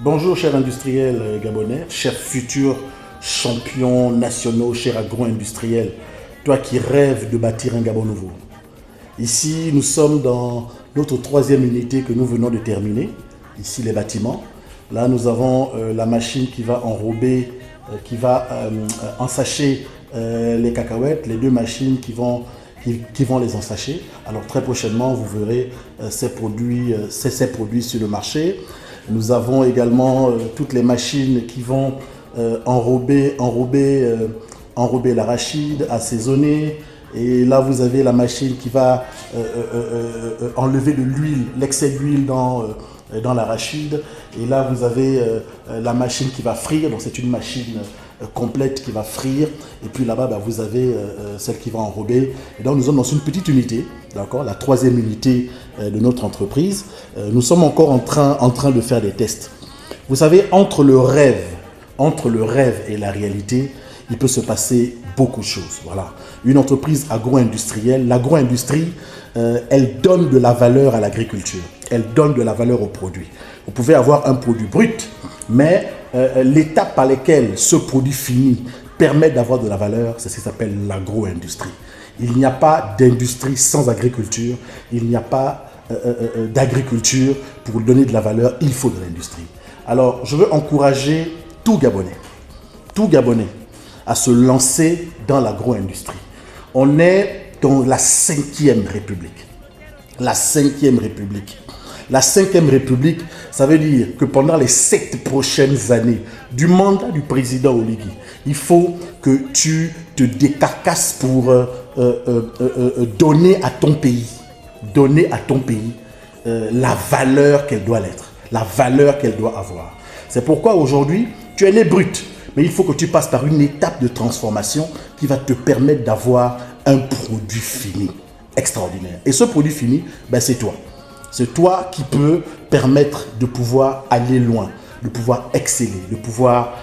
Bonjour chers industriels gabonais, chers futurs champions nationaux, chers agro-industriels, toi qui rêves de bâtir un Gabon nouveau. Ici, nous sommes dans notre troisième unité que nous venons de terminer, ici les bâtiments. Là, nous avons la machine qui va enrober, qui va ensacher les cacahuètes, les deux machines qui vont les ensacher. Alors très prochainement, vous verrez ces produits sur le marché. Nous avons également toutes les machines qui vont enrober l'arachide, assaisonner. Et là, vous avez la machine qui va enlever de l'huile, l'excès d'huile dans l'arachide. Et là, vous avez la machine qui va frire. Donc, c'est une machine complète qui va frire. Et puis là-bas, vous avez celle qui va enrober. Et donc, nous sommes dans une petite unité, d'accord, la troisième unité de notre entreprise. Nous sommes encore en train de faire des tests. Vous savez, entre le rêve et la réalité, il peut se passer beaucoup de choses. Voilà. Une entreprise agro-industrielle, l'agro-industrie, elle donne de la valeur à l'agriculture. Elle donne de la valeur aux produits. Vous pouvez avoir un produit brut, mais l'étape par laquelle ce produit fini permet d'avoir de la valeur, c'est ce qui s'appelle l'agro-industrie. Il n'y a pas d'industrie sans agriculture. Il n'y a pas d'agriculture pour donner de la valeur. Il faut de l'industrie. Alors, je veux encourager tout Gabonais à se lancer dans l'agro-industrie. On est dans la 5e République. La 5e République. La 5e République, ça veut dire que pendant les 7 prochaines années du mandat du président Oligui, il faut que tu te décarcasses pour donner à ton pays la valeur qu'elle doit être, la valeur qu'elle doit avoir. C'est pourquoi aujourd'hui, tu es né brut, mais il faut que tu passes par une étape de transformation qui va te permettre d'avoir un produit fini, extraordinaire. Et ce produit fini, c'est toi. C'est toi qui peux permettre de pouvoir aller loin, de pouvoir exceller, de pouvoir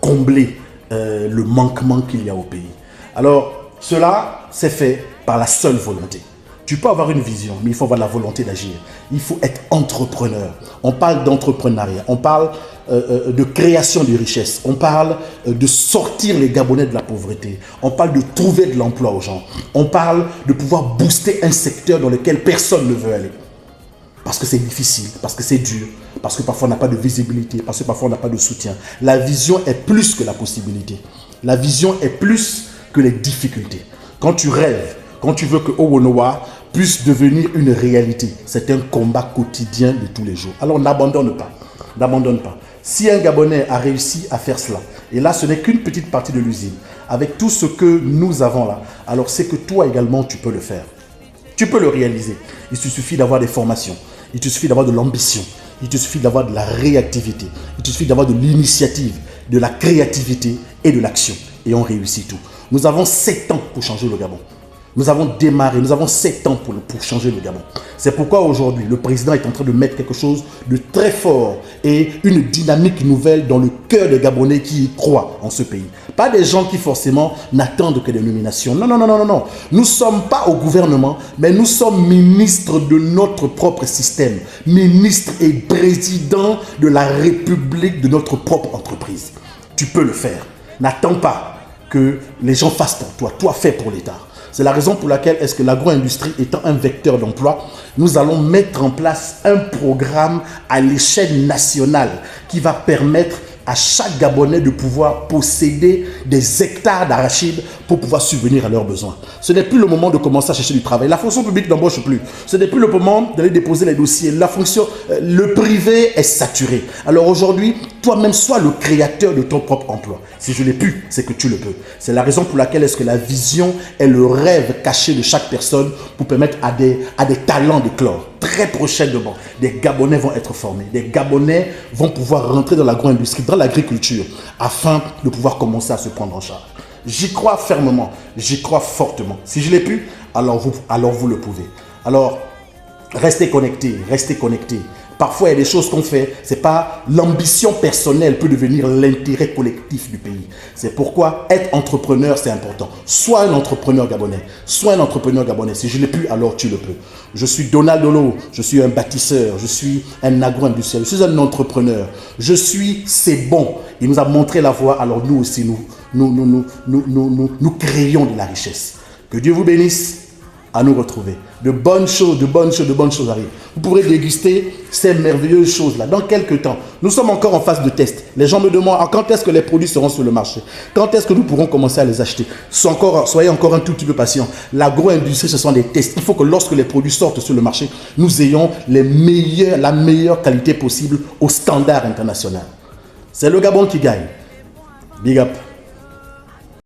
combler le manquement qu'il y a au pays. Alors, cela, c'est fait par la seule volonté. Tu peux avoir une vision, mais il faut avoir la volonté d'agir. Il faut être entrepreneur. On parle d'entrepreneuriat, on parle de création de richesses, on parle de sortir les Gabonais de la pauvreté, on parle de trouver de l'emploi aux gens, on parle de pouvoir booster un secteur dans lequel personne ne veut aller. Parce que c'est difficile, parce que c'est dur, parce que parfois on n'a pas de visibilité, parce que parfois on n'a pas de soutien. La vision est plus que la possibilité. La vision est plus que les difficultés. Quand tu rêves, quand tu veux que Owonowa puisse devenir une réalité, c'est un combat quotidien de tous les jours. Alors n'abandonne pas, n'abandonne pas. Si un Gabonais a réussi à faire cela, et là ce n'est qu'une petite partie de l'usine, avec tout ce que nous avons là, alors c'est que toi également tu peux le faire. Tu peux le réaliser. Il te suffit d'avoir des formations. Il te suffit d'avoir de l'ambition. Il te suffit d'avoir de la réactivité. Il te suffit d'avoir de l'initiative, de la créativité et de l'action. Et on réussit tout. Nous avons 7 ans pour changer le Gabon. Nous avons démarré, nous avons 7 ans pour changer le Gabon. C'est pourquoi aujourd'hui, le président est en train de mettre quelque chose de très fort et une dynamique nouvelle dans le cœur des Gabonais qui y croient en ce pays. Pas des gens qui forcément n'attendent que des nominations. Non, non, non, non, non. Nous ne sommes pas au gouvernement, mais nous sommes ministres de notre propre système. Ministres et présidents de la République de notre propre entreprise. Tu peux le faire. N'attends pas que les gens fassent pour toi. Toi, fais pour l'État. C'est la raison pour laquelle est-ce que l'agro-industrie étant un vecteur d'emploi, nous allons mettre en place un programme à l'échelle nationale qui va permettre à chaque Gabonais de pouvoir posséder des hectares d'arachide pour pouvoir subvenir à leurs besoins. Ce n'est plus le moment de commencer à chercher du travail. La fonction publique n'embauche plus. Ce n'est plus le moment d'aller déposer les dossiers. Le privé est saturé. Alors aujourd'hui, toi-même, sois le créateur de ton propre emploi. Si je l'ai pu, c'est que tu le peux. C'est la raison pour laquelle est-ce que la vision est le rêve caché de chaque personne pour permettre à des talents d'éclore. Très prochainement, des Gabonais vont être formés. Des Gabonais vont pouvoir rentrer dans l'agro-industrie, dans l'agriculture, afin de pouvoir commencer à se prendre en charge. J'y crois fermement, j'y crois fortement. Si je l'ai pu, alors vous le pouvez. Alors, restez connectés, Parfois, il y a des choses qu'on fait, c'est pas l'ambition personnelle peut devenir l'intérêt collectif du pays. C'est pourquoi être entrepreneur, c'est important. Sois un entrepreneur gabonais. Sois un entrepreneur gabonais. Si je ne l'ai plus, alors tu le peux. Je suis Donald Olo, je suis un bâtisseur, je suis un agro-industriel, je suis un entrepreneur. Je suis C'est bon. Il nous a montré la voie, alors nous aussi, nous créons de la richesse. Que Dieu vous bénisse. À nous retrouver. De bonnes choses arrivent. Vous pourrez déguster ces merveilleuses choses-là dans quelques temps. Nous sommes encore en phase de test. Les gens me demandent quand est-ce que les produits seront sur le marché. Quand est-ce que nous pourrons commencer à les acheter. Soyez encore un tout petit peu patient. L'agro-industrie, ce sont des tests. Il faut que lorsque les produits sortent sur le marché, nous ayons la meilleure qualité possible au standard international. C'est le Gabon qui gagne. Big up.